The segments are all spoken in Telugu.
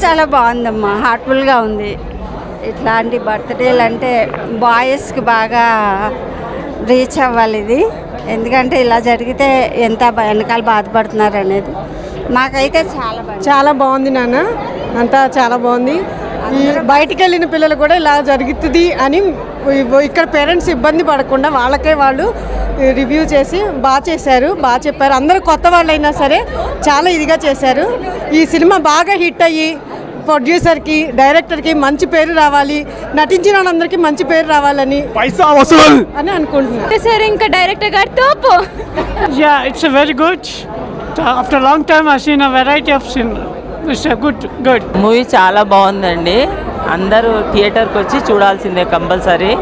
చాలా బాగుందమ్మా, హార్ట్ఫుల్గా ఉంది. ఇట్లాంటి బర్త్డేలు అంటే బాయ్స్కి బాగా రీచ్ అవ్వాలి ఇది. ఎందుకంటే ఇలా జరిగితే ఎంత వెనకాల బాధపడుతున్నారు అనేది. మాకైతే చాలా బాగుంది నాన్న, అంతా చాలా బాగుంది. ఈ బయటికి వెళ్ళిన పిల్లలు కూడా ఇలా జరుగుతుంది అని ఇక్కడ పేరెంట్స్ ఇబ్బంది పడకుండా వాళ్ళకే వాళ్ళు రివ్యూ చేసి బాగా చేశారు, బాగా చెప్పారు. అందరూ కొత్త వాళ్ళు అయినా సరే చాలా ఇదిగా చేశారు. ఈ సినిమా బాగా హిట్ అయ్యి ప్రొడ్యూసర్కి, డైరెక్టర్కి మంచి పేరు రావాలి, నటించిన వాళ్ళందరికీ మంచి పేరు రావాలని అని అనుకుంటున్నాను. సార్ ఇంకా డైరెక్టర్ గారు తోపు. Yeah, it's a very good. After a long time, I've seen a variety of cinema. It's a good. Movie చాలా బాగుందండి. అందరూ థియేటర్కి వచ్చి చూడాల్సిందే కంపల్సరీ.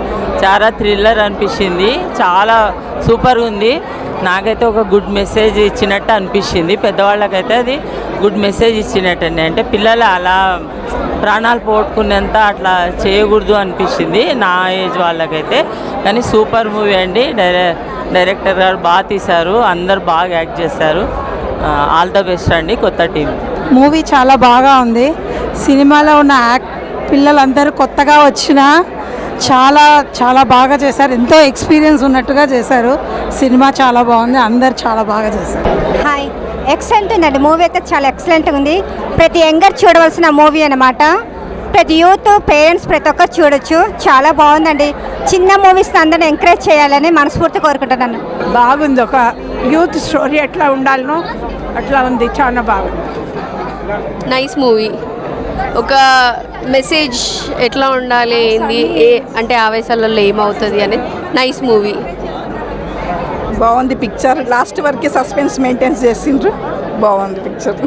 చాలా థ్రిల్లర్ అనిపించింది, చాలా సూపర్ ఉంది. నాకైతే ఒక గుడ్ మెసేజ్ ఇచ్చినట్టు అనిపించింది. పెద్దవాళ్ళకైతే అది గుడ్ మెసేజ్ ఇచ్చినట్టండి. అంటే పిల్లలు అలా ప్రాణాలు పోగొట్టుకునేంత అట్లా చేయకూడదు అనిపించింది నా ఏజ్ వాళ్ళకైతే. కానీ సూపర్ మూవీ అండి. డైరెక్టర్ గారు బాగా తీశారు, అందరు బాగా యాక్ట్ చేశారు. ఆల్ ద బెస్ట్ అండి కొత్త టీం. మూవీ చాలా బాగా ఉంది. సినిమాలో ఉన్న పిల్లలందరూ కొత్తగా వచ్చినా చాలా చాలా బాగా చేశారు. ఎంతో ఎక్స్పీరియన్స్ ఉన్నట్టుగా చేశారు. సినిమా చాలా బాగుంది, అందరు చాలా బాగా చేశారు. హాయ్, ఎక్సలెంట్ ఉందండి. మూవీ అయితే చాలా ఎక్సలెంట్గా ఉంది. ప్రతి యంగర్ చూడవలసిన మూవీ అన్నమాట. ప్రతి యూత్, పేరెంట్స్ ప్రతి ఒక్కరు చూడొచ్చు. చాలా బాగుందండి. చిన్న మూవీస్ని అందరిని ఎంకరేజ్ చేయాలని మనస్ఫూర్తి కోరుకుంటున్నాను. బాగుంది. ఒక యూత్ స్టోరీ ఎట్లా ఉండాలనో అట్లా ఉంది, చాలా బాగుంది. Nice movie. ఒక మెసేజ్ ఎట్లా ఉండాలి, ఏంది అంటే ఆవేశాలలో ఏమవుతుంది అనేది నైస్ మూవీ. బాగుంది పిక్చర్. లాస్ట్ వరకు సస్పెన్స్ మెయింటైన్ చేసిండ్రు. బాగుంది పిక్చర్.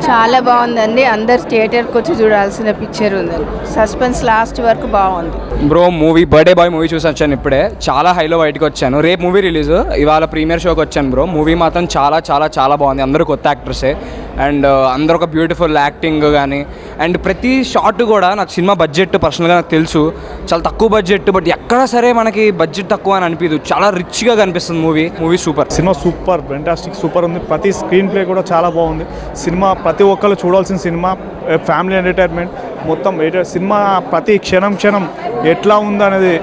చాలా బాగుందండి. అందరు థియేటర్కి వచ్చి చూడాల్సిన పిక్చర్ ఉందండి. సస్పెన్స్ లాస్ట్ వరకు బాగుంది. Bro movie birthday boy movie చూసి వచ్చాను ఇప్పుడే. చాలా హైలో బయటకు వచ్చాను. రేపు మూవీ రిలీజ్, ఇవాళ ప్రీమియర్ షోకి వచ్చాను బ్రో. మూవీ మాత్రం చాలా చాలా చాలా బాగుంది. అందరూ కొత్త యాక్టర్సే అండ్ అందరూ ఒక బ్యూటిఫుల్ యాక్టింగ్ కానీ అండ్ ప్రతి షాట్ కూడా. నాకు సినిమా బడ్జెట్ పర్సనల్గా నాకు తెలుసు చాలా తక్కువ బడ్జెట్, బట్ ఎక్కడా సరే మనకి బడ్జెట్ తక్కువ అని అనిపించదు. చాలా రిచ్గా కనిపిస్తుంది movie super. Cinema super, fantastic, super ఉంది. ప్రతి స్క్రీన్ ప్లే కూడా చాలా బాగుంది. సినిమా ప్రతి ఒక్కరు చూడాల్సిన సినిమా. ఫ్యామిలీ ఎంటర్టైన్మెంట్ మొత్తం. సినిమా ప్రతి క్షణం ఎట్లా ఉందనేది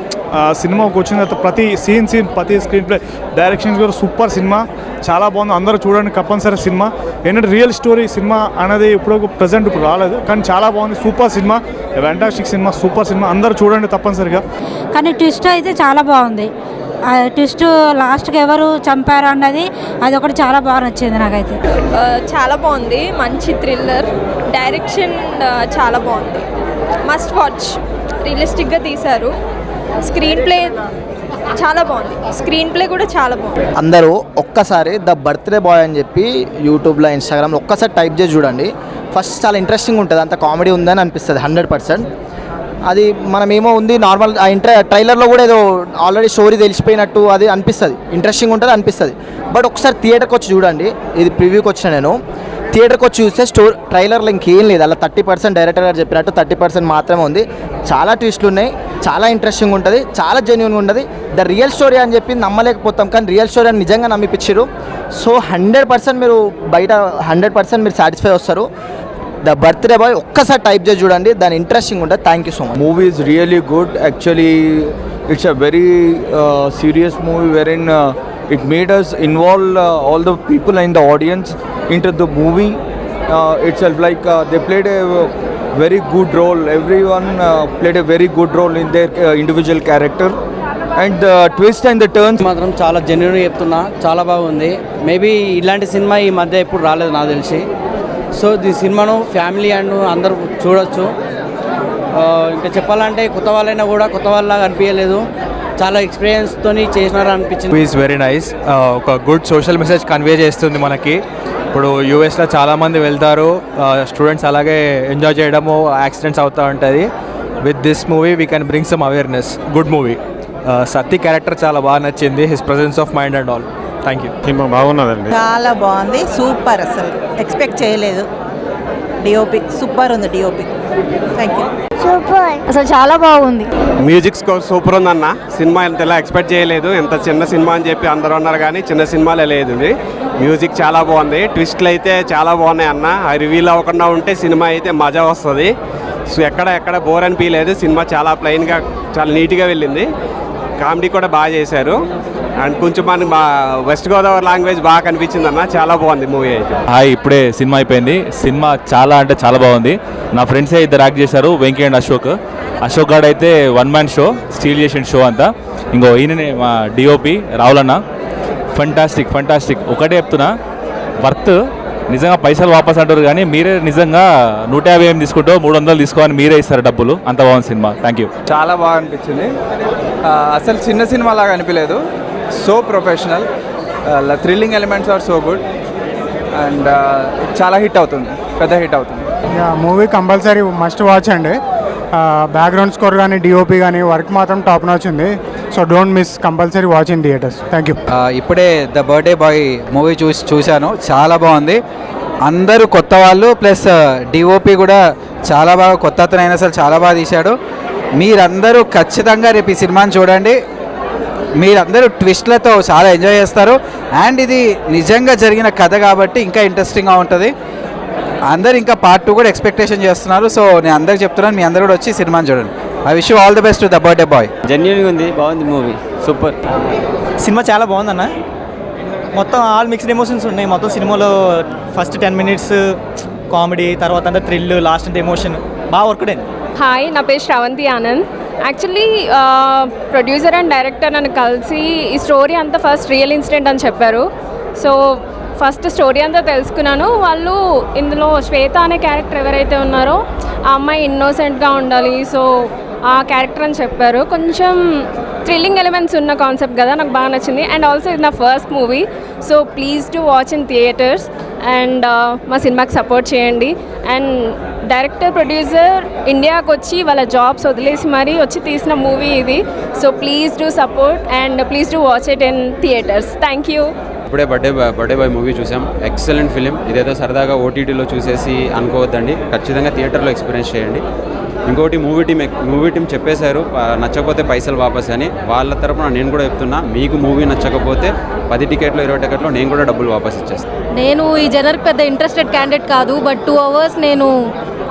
సినిమాకి వచ్చిన తర్వాత ప్రతి సీన్ ప్రతి స్క్రీన్ ప్లే, డైరెక్షన్స్ కూడా సూపర్. సినిమా చాలా బాగుంది. అందరూ చూడండి కంపల్సరీ. సినిమా ఏంటంటే రియల్ స్టోరీ సినిమా అనేది ఇప్పుడు రాలేదు, కానీ చాలా బాగుంది. Super cinema, fantastic cinema, super cinema. అందరూ చూడండి తప్పనిసరిగా. కానీ ట్విస్ట్ అయితే చాలా బాగుంది. ట్విస్ట్ లాస్ట్కి ఎవరు చంపారు అన్నది అది ఒకటి చాలా బాగా నచ్చింది నాకైతే. చాలా బాగుంది, మంచి థ్రిల్లర్. డైరెక్షన్ చాలా బాగుంది, మస్ట్ వాచ్. రియలిస్టిక్గా తీశారు. స్క్రీన్ ప్లే చాలా బాగుంది. స్క్రీన్ ప్లే కూడా చాలా బాగుంది. అందరూ ఒక్కసారి ద బర్త్డే బాయ్ అని చెప్పి యూట్యూబ్లో, ఇన్స్టాగ్రామ్లో ఒక్కసారి టైప్ చేసి చూడండి. ఫస్ట్ చాలా ఇంట్రెస్టింగ్ ఉంటుంది, అంత కామెడీ ఉందని అనిపిస్తుంది 100%. అది మనమేమో ఉంది నార్మల్ ట్రైలర్లో కూడా ఏదో ఆల్రెడీ స్టోరీ తెలిసిపోయినట్టు అది అనిపిస్తుంది. ఇంట్రెస్టింగ్ ఉంటుంది అనిపిస్తుంది. బట్ ఒకసారి థియేటర్కి వచ్చి చూడండి. ఇది ప్రివ్యూకి వచ్చిన నేను థియేటర్కి వచ్చి చూస్తే ట్రైలర్లో ఇంకేం లేదు. అలా 30% డైరెక్టర్ గారు చెప్పినట్టు 30% మాత్రమే ఉంది. చాలా ట్విస్టులు ఉన్నాయి, చాలా ఇంట్రెస్టింగ్ ఉంటుంది, చాలా జెన్యూన్గా ఉంటుంది. ద రియల్ స్టోరీ అని చెప్పి నమ్మలేకపోతాం, కానీ రియల్ స్టోరీ అని నిజంగా నమ్మిపించారు. సో 100% మీరు బయట 100% మీరు సాటిస్ఫై వస్తారు. ద బర్త్డే బాయ్ ఒక్కసారి టైప్ చేసి చూడండి, దాని ఇంట్రెస్టింగ్ ఉంటుంది. Thank you so much. Movie is really good. Actually it's a very serious movie wherein it made us involve all the people in the audience into the movie itself. Like they played a very good role. Everyone played a very good role in their individual character. And the twist and the turns మాత్రం చాలా జెన్యూన్గా చెప్తున్నా, చాలా బాగుంది. మేబీ ఇలాంటి సినిమా ఈ మధ్య ఎప్పుడు రాలేదు నాకు తెలిసి. సో ఈ సినిమాను ఫ్యామిలీ అండ్ అందరూ చూడొచ్చు. ఇంకా చెప్పాలంటే కొత్త వాళ్ళైనా కూడా కొత్త వాళ్ళలాగా అనిపించలేదు. చాలా ఎక్స్పీరియన్స్తో చేసినారు అనిపించింది. Is very nice. ఒక గుడ్ సోషల్ మెసేజ్ కన్వే చేస్తుంది మనకి. ఇప్పుడు యూఎస్లో చాలామంది వెళ్తారు స్టూడెంట్స్, అలాగే ఎంజాయ్ చేయడము, యాక్సిడెంట్స్ అవుతూ ఉంటుంది. With this movie we can bring some awareness. Good movie. Satti character చాలా బాగా నచ్చింది, his presence of mind and all. Thank you. సినిమా బాగున్నదండి, చాలా బాగుంది. సూపర్, అసలు ఎక్స్పెక్ట్ చేయలేదు. డిఓపి సూపర్ ఉంది. DOP thank you. అసలు చాలా బాగుంది. మ్యూజిక్ స్కోర్ సూపర్ ఉందన్న. సినిమా ఎంతలా ఎక్స్పెక్ట్ చేయలేదు. ఎంత చిన్న సినిమా అని చెప్పి అందరూ అన్నారు, కానీ చిన్న సినిమాలే లేదు. ఇది మ్యూజిక్ చాలా బాగుంది, ట్విస్ట్లు అయితే చాలా బాగున్నాయి అన్న. రివీల్ అవ్వకుండా ఉంటే సినిమా అయితే మజా వస్తుంది. సో ఎక్కడ బోర్ అనిపించలేదు. సినిమా చాలా ప్లెయిన్గా చాలా నీట్గా వెళ్ళింది. కామెడీ కూడా బాగా చేశారు. అండ్ కొంచెం మనకి మా వెస్ట్ గోదావరి లాంగ్వేజ్ బాగా కనిపించింది అన్న. చాలా బాగుంది మూవీ అయితే. ఇప్పుడే సినిమా అయిపోయింది. సినిమా చాలా అంటే చాలా బాగుంది. నా ఫ్రెండ్సే ఇద్దరు యాక్ట్ చేశారు, వెంకీ అండ్ అశోక్ గారు అయితే 1 man షో, స్టీల్ చేసిన షో అంతా. ఇంకో ఈయననే మా డిఓపి రావులన్న. ఫంటాస్టిక్. ఒకటే చెప్తున్నా, వర్త్. నిజంగా పైసలు వాపస్ అంటారు కానీ మీరే నిజంగా 150 తీసుకుంటూ 300 తీసుకోవాలని మీరే ఇస్తారు డబ్బులు. అంత బాగుంది సినిమా. Thank you. చాలా బాగా అనిపించింది. అసలు చిన్న సినిమా లాగా అనిపించలేదు. So professional, thrilling elements are so good and చాలా హిట్ అవుతుంది, పెద్ద హిట్ అవుతుంది. మూవీ కంపల్సరీ మస్ట్ వాచ్ అండి. బ్యాక్గ్రౌండ్ స్కోర్ కానీ డిఓపి కానీ వర్క్ మాత్రం టాప్ నాచ్ ఉంది. So don't miss, compulsory watch in theatres. Thank you. ఇప్పుడే ద బర్త్డే బాయ్ మూవీ చూశాను, చాలా బాగుంది. అందరూ కొత్త వాళ్ళు, ప్లస్ డిఓపి కూడా చాలా బాగా, కొత్త అతను అయినా సరే చాలా బాగా తీశాడు. మీరందరూ ఖచ్చితంగా రేపు ఈ సినిమాని చూడండి. మీరందరూ ట్విస్ట్లతో చాలా ఎంజాయ్ చేస్తారు. అండ్ ఇది నిజంగా జరిగిన కథ కాబట్టి ఇంకా ఇంట్రెస్టింగ్గా ఉంటుంది. అందరు ఇంకా పార్ట్ 2 కూడా ఎక్స్పెక్టేషన్ చేస్తున్నారు. సో నేను అందరికి చెప్తున్నాను, మీ అందరూ కూడా వచ్చి సినిమాని చూడండి. I wish you all the best to the birthday bye. జెన్యూన్గా ఉంది, బాగుంది మూవీ, సూపర్. సినిమా చాలా బాగుందన్న. మొత్తం ఆల్ మిక్స్డ్ ఎమోషన్స్ ఉన్నాయి. మొత్తం సినిమాలో ఫస్ట్ 10 minutes కామెడీ, తర్వాత అంతా థ్రిల్, లాస్ట్ అంతా ఎమోషన్ బాగా వర్క్ అయింది. హాయ్, నా పేరు Sravanthi Anand. Actually producer and director నన్ను కలిసి ఈ స్టోరీ అంతా ఫస్ట్ రియల్ ఇన్సిడెంట్ అని చెప్పారు. సో ఫస్ట్ స్టోరీ అంతా తెలుసుకున్నాను. వాళ్ళు ఇందులో శ్వేత అనే క్యారెక్టర్ ఎవరైతే ఉన్నారో ఆ అమ్మాయి ఇన్నోసెంట్గా ఉండాలి, సో ఆ క్యారెక్టర్ అని చెప్పారు. కొంచెం థ్రిల్లింగ్ ఎలిమెంట్స్ ఉన్న కాన్సెప్ట్ కదా, నాకు బాగా నచ్చింది. అండ్ ఆల్సో ఇది నా first movie, so please to watch in theatres and మా సినిమాకి సపోర్ట్ చేయండి. అండ్ డైరెక్టర్ ప్రొడ్యూసర్ ఇండియాకి వచ్చి వాళ్ళ జాబ్స్ వదిలేసి మరీ వచ్చి తీసిన మూవీ ఇది. So please do support and please do watch it in theatres. Thank you. ఇప్పుడే బర్త్డే బాయ్ మూవీ చూసాం. Excellent film. ఇదేదో సరదాగా ఓటీటీలో చూసేసి అనుకోవద్దండి, ఖచ్చితంగా థియేటర్లో ఎక్స్పీరియన్స్ చేయండి. ఇంకోటి మూవీ టీం చెప్పేశారు నచ్చకపోతే పైసలు వాపస్ అని. వాళ్ళ తరపున నేను కూడా చెప్తున్నా, మీకు మూవీ నచ్చకపోతే 10 టికెట్లు 20 టికెట్లు నేను కూడా డబ్బులు వాపస్ ఇచ్చేస్తాను. నేను ఈ జనర్కి పెద్ద ఇంట్రెస్టెడ్ క్యాండిడేట్ కాదు, బట్ 2 hours నేను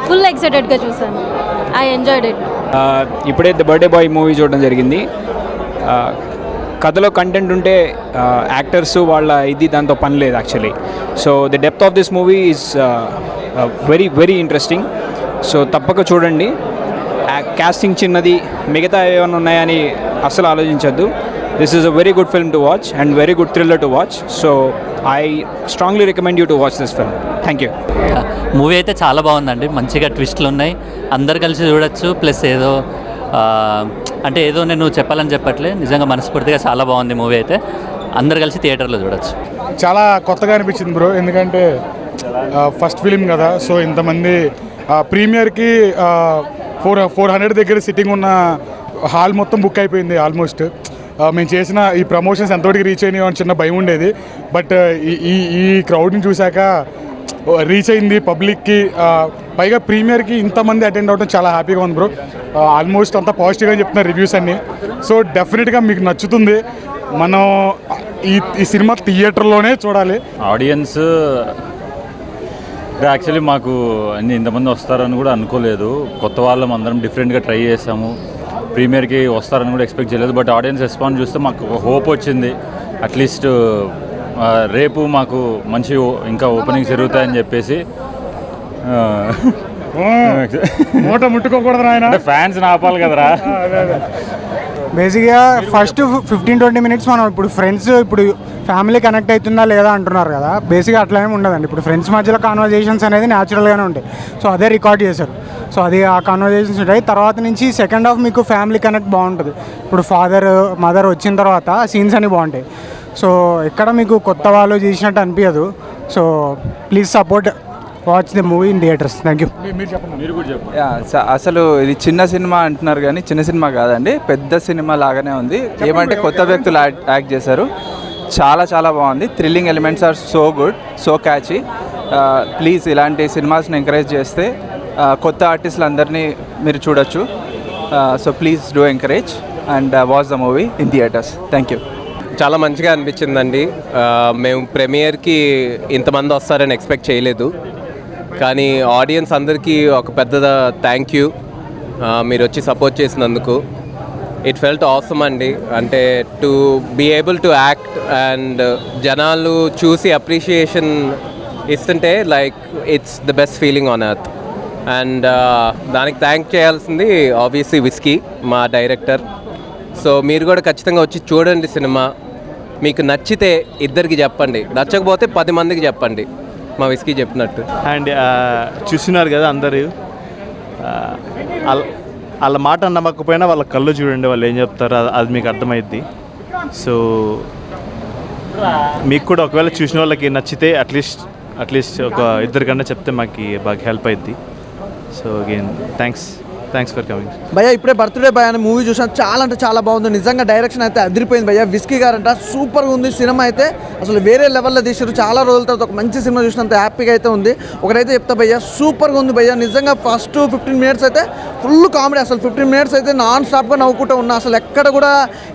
ఫుల్ ఎక్సైటెడ్గా చూసాను. I enjoyed it. ఇప్పుడే ద బర్త్డే బాయ్ మూవీ చూడడం జరిగింది. కథలో కంటెంట్ ఉంటే యాక్టర్స్ వాళ్ళ దాంతో పని లేదు actually. So the depth of this movie is very interesting. So తప్పక చూడండి. కాస్టింగ్ చిన్నది, మిగతా ఏమైనా ఉన్నాయని అస్సలు ఆలోచించద్దు. This is a very good film to watch and very good thriller to watch. So I strongly recommend you to watch this film. Thank you. Movie అయితే చాలా బాగుందండి, మంచిగా ట్విస్ట్లు ఉన్నాయి, అందరు కలిసి చూడొచ్చు. ప్లస్ ఏదో అంటే ఏదో నేను చెప్పాలని చెప్పట్లే, నిజంగా మనస్ఫూర్తిగా చాలా బాగుంది మూవీ అయితే. అందరు కలిసి థియేటర్లో చూడొచ్చు. చాలా కొత్తగా అనిపించింది బ్రో, ఎందుకంటే ఫస్ట్ ఫిలిం కదా. సో ఇంతమంది ప్రీమియర్కి 400 దగ్గర సిట్టింగ్ ఉన్న హాల్ మొత్తం బుక్ అయిపోయింది ఆల్మోస్ట్. మేము చేసిన ఈ ప్రమోషన్స్ ఎంతవరకు రీచ్ అయినాయో అని చిన్న భయం ఉండేది. బట్ ఈ క్రౌడ్ని చూశాక రీచ్ అయింది పబ్లిక్కి. పైగా ప్రీమియర్కి ఇంతమంది అటెండ్ అవ్వడం చాలా హ్యాపీగా ఉంది బ్రో. ఆల్మోస్ట్ అంతా పాజిటివ్గా చెప్తున్నారు రివ్యూస్ అన్నీ. సో డెఫినెట్గా మీకు నచ్చుతుంది. మనం ఈ సినిమా థియేటర్లోనే చూడాలి. ఆడియన్స్ యాక్చువల్లీ మాకు ఇంతమంది వస్తారని కూడా అనుకోలేదు. కొత్త వాళ్ళం అందరం డిఫరెంట్గా ట్రై చేసాము. ప్రీమియర్కి వస్తారని కూడా ఎక్స్పెక్ట్ చేయలేదు. బట్ ఆడియన్స్ రెస్పాన్స్ చూస్తే మాకు హోప్ వచ్చింది. అట్లీస్ట్ రేపు మాకు మంచి ఇంకా ఓపెనింగ్స్ జరుగుతాయని చెప్పేసి. మూట ముట్టుకోకూడదు ఆయన, ఫ్యాన్స్ ఆపాలి కదరా. బేసిక్గా ఫస్ట్ 15-20 minutes మనం ఇప్పుడు ఫ్రెండ్స్, ఇప్పుడు ఫ్యామిలీ కనెక్ట్ అవుతుందా లేదా అంటున్నారు కదా. బేసిక్గా అట్లా ఏమి ఉండదండి. ఇప్పుడు ఫ్రెండ్స్ మధ్యలో కాన్వర్జేషన్స్ అనేది న్యాచురల్గానే ఉంటాయి. సో అదే రికార్డ్ చేశారు. సో అది ఆ కాన్వర్జేషన్స్ ఉంటాయి. తర్వాత నుంచి సెకండ్ హాఫ్ మీకు ఫ్యామిలీ కనెక్ట్ బాగుంటుంది. ఇప్పుడు ఫాదర్ మదర్ వచ్చిన తర్వాత సీన్స్ అన్నీ బాగుంటాయి. సో ఎక్కడ మీకు కొత్త వాళ్ళు చేసినట్టు అనిపించదు. So please support watch the movie in theatres. Thank you. అసలు ఇది చిన్న సినిమా అంటున్నారు కానీ చిన్న సినిమా కాదండి, పెద్ద సినిమా లాగానే ఉంది. ఏమంటే కొత్త వ్యక్తులు యాక్ట్ చేశారు. చాలా చాలా బాగుంది. Thrilling elements are so good, so catchy. Please ఇలాంటి సినిమాస్ని ఎంకరేజ్ చేస్తే కొత్త ఆర్టిస్టులు అందరినీ మీరు చూడొచ్చు. So please do encourage and watch the movie in theatres. Thank you. చాలా మంచిగా అనిపించిందండి. మేము ప్రీమియర్కి ఇంతమంది వస్తారని ఎక్స్పెక్ట్ చేయలేదు, కానీ ఆడియన్స్ అందరికీ ఒక పెద్ద థ్యాంక్ యూ మీరు వచ్చి సపోర్ట్ చేసినందుకు. ఇట్ ఫెల్ట్ ఆసమ్ అండి. అంటే to be able to act and జనాలు చూసి అప్రిషియేషన్ ఇస్తుంటే like it's the best feeling on earth. And దానికి థ్యాంక్ చేయాల్సింది ఆబ్వియస్లీ విస్కీ, మా డైరెక్టర్. సో మీరు కూడా ఖచ్చితంగా వచ్చి చూడండి సినిమా. మీకు నచ్చితే ఇద్దరికి చెప్పండి, నచ్చకపోతే 10 మందికి చెప్పండి, మా విస్కీ చెప్పినట్టు. అండ్ చూస్తున్నారు కదా అందరూ, వాళ్ళ మాట నమ్మకపోయినా వాళ్ళ కళ్ళు చూడండి, వాళ్ళు ఏం చెప్తారో అది మీకు అర్థమైద్ది. సో మీకు కూడా ఒకవేళ చూసిన వాళ్ళకి నచ్చితే అట్లీస్ట్ ఒక ఇద్దరికన్నా చెప్తే మాకు బాగా హెల్ప్ అవుద్ది. So again thanks for coming. భయ్యా ఇప్పుడే బర్త్డే బాయ్ అనే మూవీ చూసాను, చాలా అంటే చాలా బాగుంది. నిజంగా డైరెక్షన్ అయితే అదిరిపోయింది భయ్యా. విస్కీ గారంట సూపర్గా ఉంది. సినిమా అయితే అసలు వేరే లెవెల్లో తీసారు. చాలా రోజుల తర్వాత ఒక మంచి సినిమా చూసినంత హ్యాపీగా అయితే ఉంది. ఒకటైతే చెప్తా భయ్యా, సూపర్గా ఉంది భయ్యా. నిజంగా ఫస్ట్ 15 మినిట్స్ అయితే ఫుల్ కామెడీ. అసలు 15 మినిట్స్ అయితే నాన్ స్టాప్గా నవ్వుకుంటూ ఉన్నా. అసలు ఎక్కడ కూడా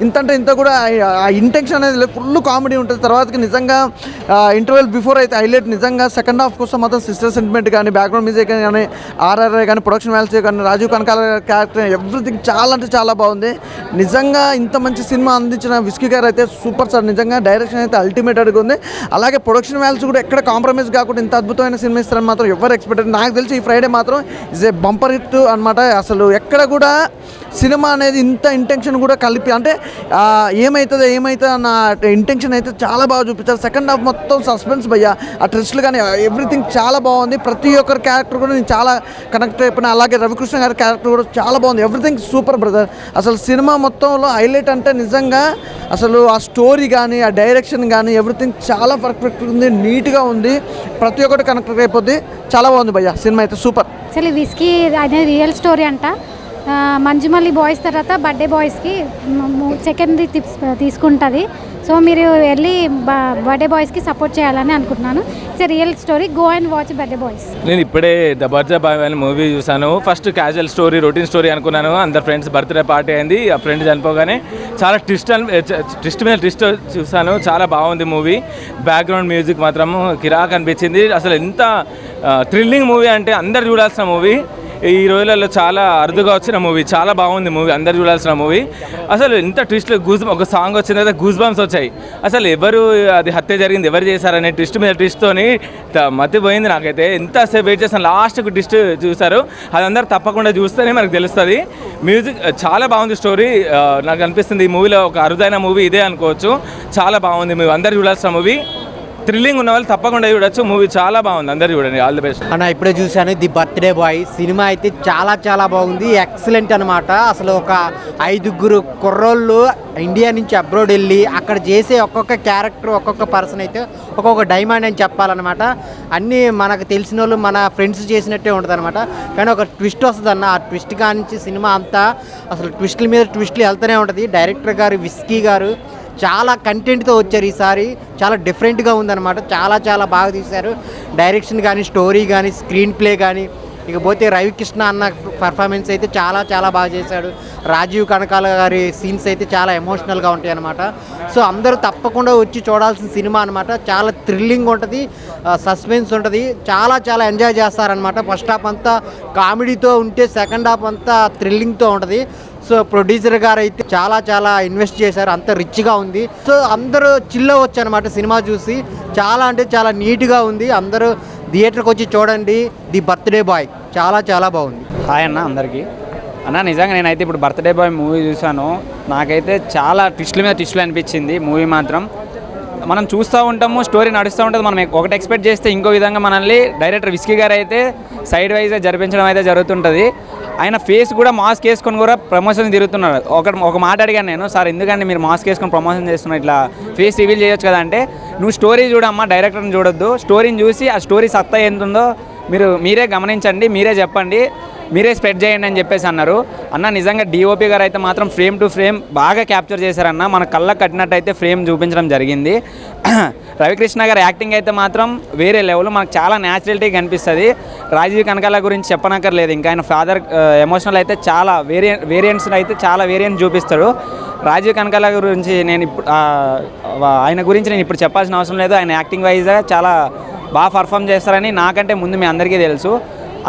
ఇంత కూడా ఆ ఇంటెన్షన్ అనేది లేదు, ఫుల్ కామెడీ ఉంటుంది. తర్వాతకి నిజంగా ఇంటర్వెల్ బిఫోర్ అయితే హైలైట్. నిజంగా సెకండ్ హాఫ్ కోసం మాత్రం సిస్టర్ సెంటిమెంట్ కానీ, బ్యాక్గ్రౌండ్ మ్యూజిక్ కానీ, ఆర్ఆర్ఐ కానీ, ప్రొడక్షన్ వాల్యూస్ కానీ, రాజీవ్ కనకాల క్యారెక్టర్, ఎవ్రీథింగ్ చాలా అంటే చాలా బాగుంది. నిజంగా ఇంత మంచి సినిమా అందించిన విస్కీ గారు అయితే సూపర్ సార్. నిజంగా డైరెక్షన్ అయితే అల్టిమేట్ అడిగి ఉంది. అలాగే ప్రొడక్షన్ వాల్యూస్ కూడా ఎక్కడ కాంప్రమైజ్ కాకుండా ఇంత అద్భుతమైన సినిమా ఇస్తారని మాత్రం ఎవరు ఎక్స్పెక్ట్. నాకు తెలిసి ఈ ఫ్రైడే మాత్రం ఇస్ ఏ బంపర్ హిట్ అనమాట. అసలు ఎక్కడ కూడా సినిమా అనేది ఇంత ఇంటెన్షన్ కూడా కలిపి, అంటే ఏమవుతుంది అన్న ఇంటెన్షన్ అయితే చాలా బాగా చూపించారు. సెకండ్ హాఫ్ మొత్తం సస్పెన్స్ భయ్యా. ఆ ట్విస్ట్లు కానీ ఎవ్రీథింగ్ చాలా బాగుంది. ప్రతి ఒక్కరి క్యారెక్టర్ కూడా నేను చాలా కనెక్ట్ అయిపోయినా. అలాగే రవికృష్ణ గారి క్యారెక్టర్ కూడా చాలా బాగుంది. Everything super brother. అసలు సినిమా మొత్తంలో హైలైట్ అంటే నిజంగా అసలు ఆ స్టోరీ కానీ, ఆ డైరెక్షన్ కానీ ఎవ్రీథింగ్ చాలా పర్ఫెక్ట్ ఉంది, నీట్గా ఉంది. ప్రతి ఒక్కటి కనెక్ట్ అయిపోద్ది. చాలా బాగుంది భయ్యా. సినిమా అయితే సూపర్. అసలు విస్కీ అనేది రియల్ స్టోరీ అంట. మంజుమల్లి బాయ్స్ తర్వాత బర్త్డే బాయ్స్కి సెకండ్ తీసుకుంటుంది. సో మీరు వెళ్ళి బర్త్డే బాయ్స్కి సపోర్ట్ చేయాలని అనుకుంటున్నాను. It's real story. Go and watch birthday boys. నేను ఇప్పుడే ద బర్త్డే బాయ్ అనే మూవీ చూసాను. First casual story, routine story అనుకున్నాను. అందరు ఫ్రెండ్స్ బర్త్డే పార్టీ అయింది. ఆ ఫ్రెండ్ చనిపోగానే చాలా ట్విస్ట్ మీద ట్విస్ట్ చూసాను. చాలా బాగుంది మూవీ. బ్యాక్గ్రౌండ్ మ్యూజిక్ మాత్రం కిరాక్ అనిపించింది. అసలు ఎంత థ్రిల్లింగ్ మూవీ అంటే అందరు చూడాల్సిన మూవీ. ఈ రోజులలో చాలా అరుదుగా వచ్చిన మూవీ. చాలా బాగుంది మూవీ, అందరు చూడాల్సిన మూవీ. అసలు ఇంత ట్విస్ట్లు ఒక సాంగ్ వచ్చిన తర్వాత గూస్ బంప్స్ వచ్చాయి. అసలు ఎవరు అది హత్య జరిగింది, ఎవరు చేశారనే ట్విస్ట్ మీద ట్విస్ట్తోని మతిపోయింది నాకైతే. ఎంతసేపు వెయిట్ చేస్తాను, లాస్ట్కు ట్విస్ట్ చూశారు. అది అందరు తప్పకుండా చూస్తేనే మనకు తెలుస్తుంది. మ్యూజిక్ చాలా బాగుంది. స్టోరీ నాకు అనిపిస్తుంది ఈ మూవీలో ఒక అరుదైన మూవీ ఇదే అనుకోవచ్చు. చాలా బాగుంది మూవీ, అందరు చూడాల్సిన మూవీ. థ్రిల్లింగ్ ఉన్న వాళ్ళు తప్పకుండా చూడొచ్చు. మూవీ చాలా బాగుంది, అందరు చూడండి. ఆల్ ది బెస్ట్ అన్న. ఇప్పుడే చూశాను ది బర్త్డే బాయ్ సినిమా అయితే చాలా బాగుంది. ఎక్సలెంట్ అనమాట. అసలు ఒక 5 కుర్రోళ్ళు ఇండియా నుంచి అబ్రాడ్ వెళ్ళి అక్కడ చేసే ఒక్కొక్క క్యారెక్టర్, ఒక్కొక్క పర్సన్ అయితే ఒక్కొక్క డైమండ్ అని చెప్పాలన్నమాట. అన్నీ మనకు తెలిసిన వాళ్ళు, మన ఫ్రెండ్స్ చేసినట్టే ఉంటుంది అనమాట. కానీ ఒక ట్విస్ట్ వస్తుంది అన్న. ఆ ట్విస్ట్ కానించి సినిమా అంతా అసలు ట్విస్టుల మీద ట్విస్టులు వెళ్తూనే ఉంటుంది. డైరెక్టర్ గారు విస్కీ గారు చాలా కంటెంట్తో వచ్చారు ఈసారి. చాలా డిఫరెంట్గా ఉందన్నమాట. చాలా బాగా తీశారు. డైరెక్షన్ కానీ, స్టోరీ కానీ, స్క్రీన్ ప్లే కానీ. ఇకపోతే రవికృష్ణ అన్న పర్ఫార్మెన్స్ అయితే చాలా బాగా చేశాడు. రాజీవ్ కనకాల గారి సీన్స్ అయితే చాలా ఎమోషనల్గా ఉంటాయి అన్నమాట. సో అందరూ తప్పకుండా వచ్చి చూడాల్సిన సినిమా అనమాట. చాలా థ్రిల్లింగ్ ఉంటుంది, సస్పెన్స్ ఉంటుంది. చాలా ఎంజాయ్ చేస్తారనమాట. ఫస్ట్ హాఫ్ అంతా కామెడీతో ఉంటే సెకండ్ హాఫ్ అంతా థ్రిల్లింగ్తో ఉంటుంది. సో ప్రొడ్యూసర్ గారు అయితే చాలా ఇన్వెస్ట్ చేశారు. అంత రిచ్గా ఉంది. సో అందరూ చిల్ అవ్వచ్చు అనమాట సినిమా చూసి. చాలా నీట్గా ఉంది. అందరూ థియేటర్కి వచ్చి చూడండి ది బర్త్డే బాయ్. చాలా బాగుంది. హాయ్ అన్న అందరికీ. అన్న నిజంగా నేనైతే ఇప్పుడు బర్త్డే బాయ్ మూవీ చూసాను. నాకైతే చాలా ట్విస్టుల మీద ట్విస్టులు అనిపించింది మూవీ మాత్రం. మనం చూస్తూ ఉంటాము, స్టోరీ నడుస్తూ ఉంటుంది. మనం ఒకటి ఎక్స్పెక్ట్ చేస్తే ఇంకో విధంగా మనల్ని డైరెక్టర్ విస్కీ గారు అయితే సైడ్ వైజ్గా జరిపించడం అయితే జరుగుతుంటుంది. ఆయన ఫేస్ కూడా మాస్క్ వేసుకొని కూడా ప్రమోషన్ తిరుగుతున్నారు. ఒక మాట అడిగాను నేను, సార్ ఎందుకంటే మీరు మాస్క్ వేసుకొని ప్రమోషన్ చేస్తున్నారు, ఇట్లా ఫేస్ రివీల్ చేయొచ్చు కదా అంటే, నువ్వు స్టోరీ చూడమ్మా, డైరెక్టర్ని చూడొద్దు. స్టోరీని చూసి ఆ స్టోరీ సత్తా ఎంత ఉందో మీరే గమనించండి, మీరే చెప్పండి, మీరే స్ప్రెడ్ చేయండి అని చెప్పేసి అన్నారు. అన్న నిజంగా డిఓపి గారు అయితే మాత్రం ఫ్రేమ్ టు ఫ్రేమ్ బాగా క్యాప్చర్ చేశారన్న. మన కళ్ళకు కట్టినట్టు అయితే ఫ్రేమ్ చూపించడం జరిగింది. రవికృష్ణ గారి యాక్టింగ్ అయితే మాత్రం వేరే లెవెల్, మనకు చాలా న్యాచురలిటీ కనిపిస్తుంది. రాజీవ్ కనకాల గురించి చెప్పనక్కర్లేదు. ఇంకా ఆయన ఫాదర్ ఎమోషనల్ అయితే చాలా వేరియంట్స్ అయితే చాలా వేరియంట్స్ చూపిస్తాడు. రాజీవ్ కనకాల గురించి నేను ఇప్పుడు ఆయన గురించి నేను ఇప్పుడు చెప్పాల్సిన అవసరం లేదు. ఆయన యాక్టింగ్ వైజ్గా చాలా బాగా పర్ఫామ్ చేస్తారని నాకంటే ముందు మీ అందరికీ తెలుసు.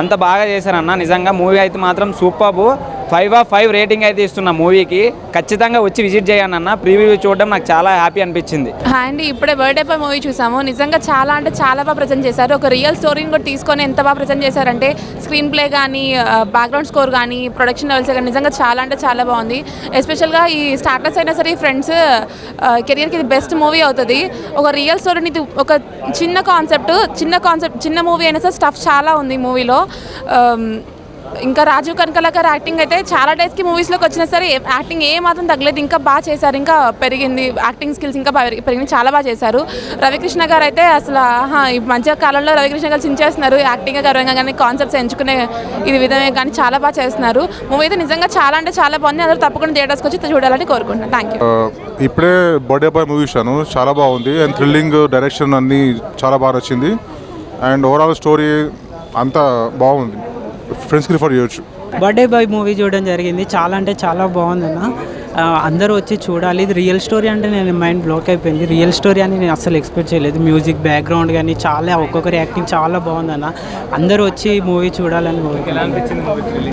అంత బాగా చేశారన్న. నిజంగా మూవీ అయితే మాత్రం సూపర్బ్. 5/5 రేటింగ్ అయితే ఇస్తున్న మూవీకి. ఖచ్చితంగా వచ్చి విజిట్ చేయండి అన్న. ప్రీవ్యూ చూడడం నాకు చాలా హ్యాపీ అనిపించింది. హాయ్ అండి, ఇప్పుడే బర్త్డే బాయ్ మూవీ చూసాము. నిజంగా చాలా అంటే చాలా బాగా ప్రజెంట్ చేశారు. ఒక రియల్ స్టోరీని కూడా తీసుకొని ఎంత బాగా ప్రజెంట్ చేశారంటే స్క్రీన్ ప్లే కానీ, బ్యాక్గ్రౌండ్ స్కోర్ కానీ, ప్రొడక్షన్ లెవెల్స్ కానీ నిజంగా చాలా అంటే చాలా బాగుంది. ఎస్పెషల్గా ఈ స్టార్టర్స్ అయినా సరే ఫ్రెండ్స్ కెరియర్కి ఇది బెస్ట్ మూవీ అవుతుంది. ఒక రియల్ స్టోరీని ఒక చిన్న కాన్సెప్ట్ చిన్న మూవీ అయినా సరే స్టఫ్ చాలా ఉంది మూవీలో. ఇంకా రాజీవ్ కనకాల గారు యాక్టింగ్ అయితే చాలా డేస్కి మూవీస్లోకి వచ్చినా సరే యాక్టింగ్ ఏ మాత్రం తగ్గలేదు. ఇంకా బాగా చేశారు, ఇంకా పెరిగింది యాక్టింగ్ స్కిల్స్, ఇంకా పెరిగింది, చాలా బాగా చేశారు. రవికృష్ణ గారు అయితే అసలు ఈ మధ్య కాలంలో రవికృష్ణ గారు చించేస్తున్నారు. యాక్టింగ్ గర్వంగా కానీ కాన్సెప్ట్స్ ఎంచుకునే ఇది విధమే కానీ చాలా బాగా చేస్తున్నారు. మూవీ అయితే నిజంగా చాలా అంటే చాలా బాగుంది. అందరూ తప్పకుండా థియేటర్స్కి వచ్చి చూడాలని కోరుకుంటున్నాను. Thank you. ఇప్పుడే బర్త్డే బాయ్ మూవీ చూశాను, చాలా బాగుంది. అండ్ థ్రిల్లింగ్, డైరెక్షన్ అన్నీ చాలా బాగా నచ్చింది. అండ్ ఓవరాల్ స్టోరీ అంతా బాగుంది, ఫ్రెండ్స్కి రిఫర్ చేయొచ్చు. బర్త్డే బాయ్ మూవీ చూడడం జరిగింది. చాలా అంటే చాలా బాగుందన్న. అందరూ వచ్చి చూడాలి. ఇది రియల్ స్టోరీ అంటే నేను మైండ్ బ్లాక్ అయిపోయింది. రియల్ స్టోరీ అని నేను అసలు ఎక్స్పెక్ట్ చేయలేదు. మ్యూజిక్, బ్యాక్గ్రౌండ్ కానీ చాలా ఒక్కొక్కరి యాక్టింగ్ చాలా బాగుందన్న. అందరూ వచ్చి మూవీ చూడాలని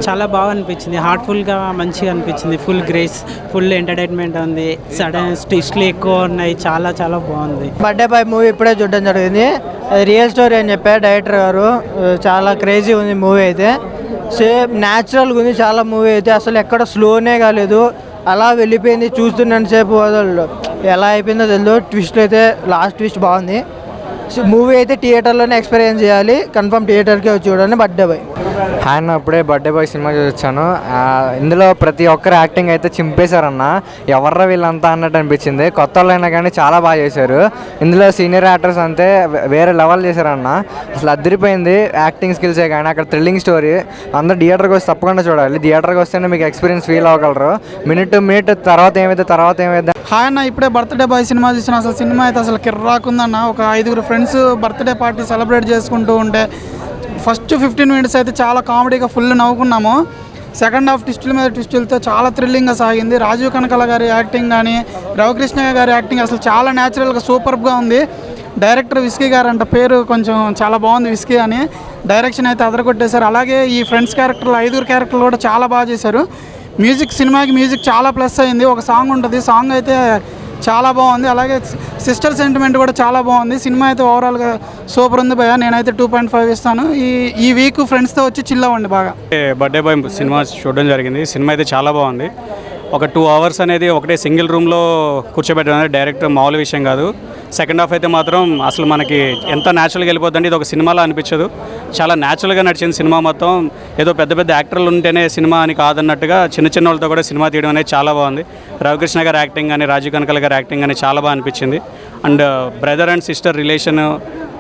చాలా బాగా అనిపించింది. హార్ట్ఫుల్గా మంచిగా అనిపించింది. ఫుల్ గ్రేస్, ఫుల్ ఎంటర్టైన్మెంట్ ఉంది. సడన్ ట్విస్ట్లు ఎక్కువ ఉన్నాయి. చాలా చాలా బాగుంది. బర్త్డే బాయ్ మూవీ ఇప్పుడే చూడడం జరిగింది. రియల్ స్టోరీ అని చెప్పారు డైరెక్టర్ గారు. చాలా క్రేజీ ఉంది మూవీ అయితే. సేమ్ న్యాచురల్గా ఉంది చాలా మూవీ అయితే. అసలు ఎక్కడ స్లోనే కాలేదు, అలా వెళ్ళిపోయింది. చూస్తున్నంత సేపు వదలడు. ఎలా అయిపోయిందో తెలియదు. ట్విస్ట్ అయితే లాస్ట్ ట్విస్ట్ బాగుంది. మూవీ అయితే థియేటర్లోనే ఎక్స్పీరియన్స్ చేయాలి. కన్ఫర్మ్ థియేటర్కే వచ్చి చూడండి బర్త్డే బాయ్. ఆయన అప్పుడే బర్త్డే బాయ్ సినిమా చూసొచ్చాను. ఇందులో ప్రతి ఒక్కరు యాక్టింగ్ అయితే చింపేశారన్న. ఎవర్రా వీళ్ళంతా అన్నట్టు అనిపించింది. కొత్త వాళ్ళైనా కానీ చాలా బాగా చేశారు. ఇందులో సీనియర్ యాక్టర్స్ అంతే వేరే లెవెల్ చేశారన్న. అసలు అదిరిపోయింది యాక్టింగ్ స్కిల్సే కానీ అక్కడ థ్రిల్లింగ్ స్టోరీ. అందరూ థియేటర్కి వస్తే తప్పకుండా చూడాలి. థియేటర్కి వస్తేనే మీకు ఎక్స్పీరియన్స్ ఫీల్ అవ్వగలరు. మినిట్ తర్వాత ఏమైతే హాయ్ అన్న, ఇప్పుడే బర్త్డే బాయ్ సినిమా చూసిన. అసలు సినిమా అయితే అసలు కిర్రాకుందన్న. ఒక 5 ఫ్రెండ్స్ బర్త్డే పార్టీ సెలబ్రేట్ చేసుకుంటూ ఉంటే ఫస్ట్ 15 మినిట్స్ అయితే చాలా కామెడీగా ఫుల్ నవ్వుకున్నాము. సెకండ్ హాఫ్ ట్విస్టుల మీద ట్విస్టులతో చాలా థ్రిల్లింగ్గా సాగింది. రాజీవ్ కనకాల గారి యాక్టింగ్ కానీ, రవికృష్ణ గారి యాక్టింగ్ అసలు చాలా న్యాచురల్గా సూపర్గా ఉంది. డైరెక్టర్ విస్కీ గారు అంట, పేరు కొంచెం చాలా బాగుంది విస్కీ అని. డైరెక్షన్ అయితే అదరగొట్టేశారు. అలాగే ఈ ఫ్రెండ్స్ క్యారెక్టర్లు 5 క్యారెక్టర్లు కూడా చాలా బాగా చేశారు. సినిమాకి మ్యూజిక్ చాలా ప్లస్ అయింది. ఒక సాంగ్ ఉంటుంది, సాంగ్ అయితే చాలా బాగుంది. అలాగే సిస్టర్ సెంటిమెంట్ కూడా చాలా బాగుంది. సినిమా అయితే ఓవరాల్గా సూపర్ ఉంది భయ్య. నేనైతే 2.5 ఇస్తాను. ఈ వీక్ ఫ్రెండ్స్తో వచ్చి చిల్ అవ్వండి బాగా. బర్త్డే బాయ్ సినిమా చూడడం జరిగింది. సినిమా అయితే చాలా బాగుంది. ఒక 2 అవర్స్ అనేది ఒకటే సింగిల్ రూమ్లో కూర్చోబెట్టడం అనేది డైరెక్ట్ మామూలు విషయం కాదు. సెకండ్ హాఫ్ అయితే మాత్రం అసలు మనకి ఎంత న్యాచురల్గా వెళ్ళిపోద్దండి. ఇది ఒక సినిమాలో అనిపించదు. చాలా న్యాచురల్గా నడిచింది సినిమా మొత్తం. ఏదో పెద్ద పెద్ద యాక్టర్లు ఉంటేనే సినిమా అని కాదన్నట్టుగా చిన్న వాళ్ళతో కూడా సినిమా తీయడం అనేది చాలా బాగుంది. రవికృష్ణ గారి యాక్టింగ్ కానీ, రాజీవ్ కనకాల గారి యాక్టింగ్ కానీ చాలా బాగా అనిపించింది. And brother and sister relation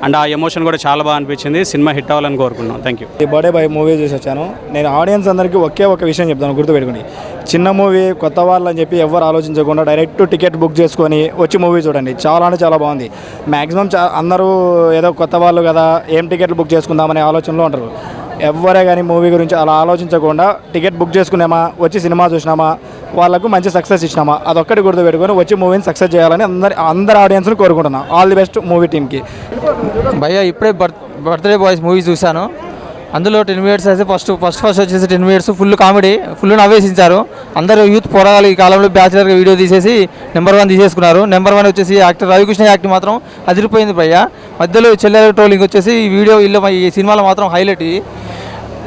and ఆ ఎమోషన్ కూడా చాలా బాగా అనిపించింది. సినిమా హిట్ అవ్వాలని కోరుకున్నాం. Thank you. ఈ బర్త్డే బాయ్ మూవీ చూసి వచ్చాను. నేను ఆడియన్స్ అందరికీ ఒకే ఒక విషయం చెప్తాను, గుర్తుపెట్టుకోండి. చిన్న మూవీ, కొత్త వాళ్ళు అని చెప్పి ఎవరు ఆలోచించకుండా డైరెక్ట్ టికెట్ బుక్ చేసుకొని వచ్చి మూవీ చూడండి. చాలా అంటే చాలా బాగుంది. మ్యాక్సిమం అందరూ ఏదో కొత్త వాళ్ళు కదా, ఏం టికెట్లు బుక్ చేసుకుందామనే ఆలోచనలో ఉంటారు. ఎవరే కానీ మూవీ గురించి అలా ఆలోచించకుండా టికెట్ బుక్ చేసుకున్నామా, వచ్చి సినిమా చూసినామా, వాళ్ళకు మంచి సక్సెస్ ఇచ్చినామా, అదొక్కటి గుర్తుపెట్టుకొని వచ్చి మూవీని సక్సెస్ చేయాలని అందరి ఆడియన్స్ని కోరుకుంటున్నాను. ఆల్ ది బెస్ట్ మూవీ టీమ్కి. భయ్యా ఇప్పుడే బర్త్డే బాయ్స్ మూవీ చూశాను. అందులో 10 మినిట్స్ అయితే ఫస్ట్ వచ్చేసి 10 మినిట్స్ ఫుల్ కామెడీ, ఫుల్ నవ్వేసించారు. అందరూ యూత్ పోరాగాలు ఈ కాలంలో బ్యాచులర్గా వీడియో తీసేసి నెంబర్ 1 తీసేసుకున్నారు. నెంబర్ 1 వచ్చేసి యాక్టర్ రవికృష్ణ యాక్టింగ్ మాత్రం అదిరిపోయింది భయ్య. మధ్యలో చెల్లెల ట్రోలింగ్ వచ్చేసి ఈ వీడియో ఈ సినిమాలో మాత్రం హైలైట్.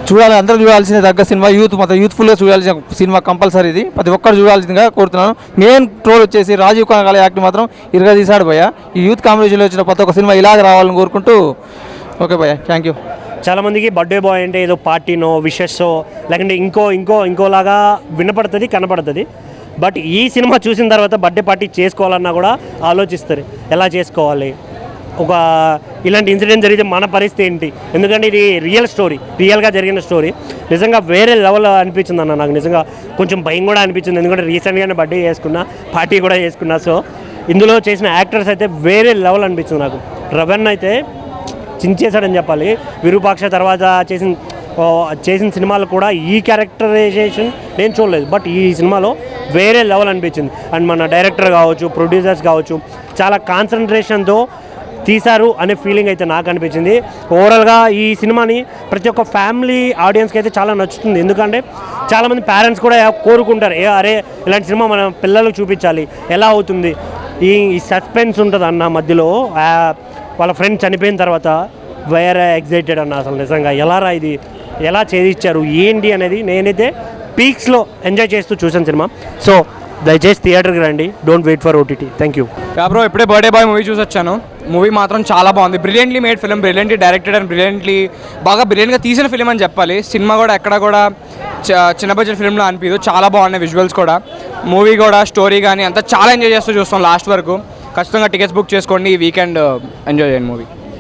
చూడాలి, అందరూ చూడాల్సిన తగ్గ సినిమా. యూత్ఫుల్గా చూడాల్సిన సినిమా కంపల్సరీ. ఇది ప్రతి ఒక్కరు చూడాల్సిందిగా కోరుతున్నాను. మెయిన్ ట్రోల్ వచ్చేసి రాజీవ్ కనకాల యాక్టింగ్ మాత్రం ఇరుగా తీశాడు భయ్య. ఈ యూత్ కాంపిటీషన్లో వచ్చిన ప్రతి ఒక్క సినిమా ఇలాగ రావాలని కోరుకుంటూ ఓకే భయ్య, థ్యాంక్ యూ. చాలామందికి బర్త్డే బాయ్ అంటే ఏదో పార్టీనో, విషెస్సో, లేకుంటే ఇంకోలాగా వినపడుతుంది, కనపడుతుంది. బట్ ఈ సినిమా చూసిన తర్వాత బర్త్డే పార్టీ చేసుకోవాలన్నా కూడా ఆలోచిస్తారు, ఎలా చేసుకోవాలి, ఇలాంటి ఇన్సిడెంట్ జరిగితే మన పరిస్థితి ఏంటి. ఎందుకంటే ఇది రియల్గా జరిగిన స్టోరీ. నిజంగా వేరే లెవెల్ అనిపించింది అన్న. నాకు నిజంగా కొంచెం భయం కూడా అనిపించింది. ఎందుకంటే రీసెంట్గానే బర్త్డే చేసుకున్నా, పార్టీ కూడా చేసుకున్నా. సో ఇందులో చేసిన యాక్టర్స్ అయితే వేరే లెవెల్ అనిపించింది నాకు. రవణ్ అయితే చించేశాడని చెప్పాలి. విరూపాక్ష తర్వాత చేసిన సినిమాలు కూడా ఈ క్యారెక్టరైజేషన్ నేను చూడలేదు. బట్ ఈ సినిమాలో వేరే లెవెల్ అనిపించింది. అండ్ మన డైరెక్టర్ కావచ్చు, ప్రొడ్యూసర్స్ కావచ్చు, చాలా కాన్సన్ట్రేషన్తో తీశారు అనే ఫీలింగ్ అయితే నాకు అనిపించింది. ఓవరాల్గా ఈ సినిమాని ప్రతి ఒక్క ఫ్యామిలీ ఆడియన్స్కి అయితే చాలా నచ్చుతుంది. ఎందుకంటే చాలామంది పేరెంట్స్ కూడా కోరుకుంటారు, అరే ఇలాంటి సినిమా మన పిల్లలకు చూపించాలి, ఎలా అవుతుంది, ఈ సస్పెన్స్ ఉంటుంది అన్న మధ్యలో వాళ్ళ ఫ్రెండ్ చనిపోయిన తర్వాత వేరే ఎగ్జైటెడ్ అన్న, అసలు నిజంగా ఎలా ఇది ఎలా చేయించారు ఏంటి అనేది నేనైతే పీక్స్లో ఎంజాయ్ చేస్తూ చూసాను సినిమా. సో దయచేసి థియేటర్కి రండి, don't wait for OTT. Thank you. Bro ఇప్పుడే బర్త్డే బాయ్ మూవీ చూసి వచ్చాను. మూవీ మాత్రం చాలా బాగుంది. Brilliantly made film, brilliantly directed and బ్రిలియంట్గా తీసిన ఫిలిం అని చెప్పాలి. సినిమా కూడా ఎక్కడ కూడా చిన్న బడ్జెట్ ఫిల్మ్లో అనిపించదు, చాలా బాగున్నాయి విజువల్స్ కూడా. మూవీ కూడా స్టోరీ కానీ అంతా చాలా ఎంజాయ్ చేస్తూ చూస్తాం లాస్ట్ వరకు. ఖచ్చితంగా టికెట్స్ బుక్ చేసుకోండి, ఈ వీకెండ్ ఎంజాయ్ చేయండి మూవీ.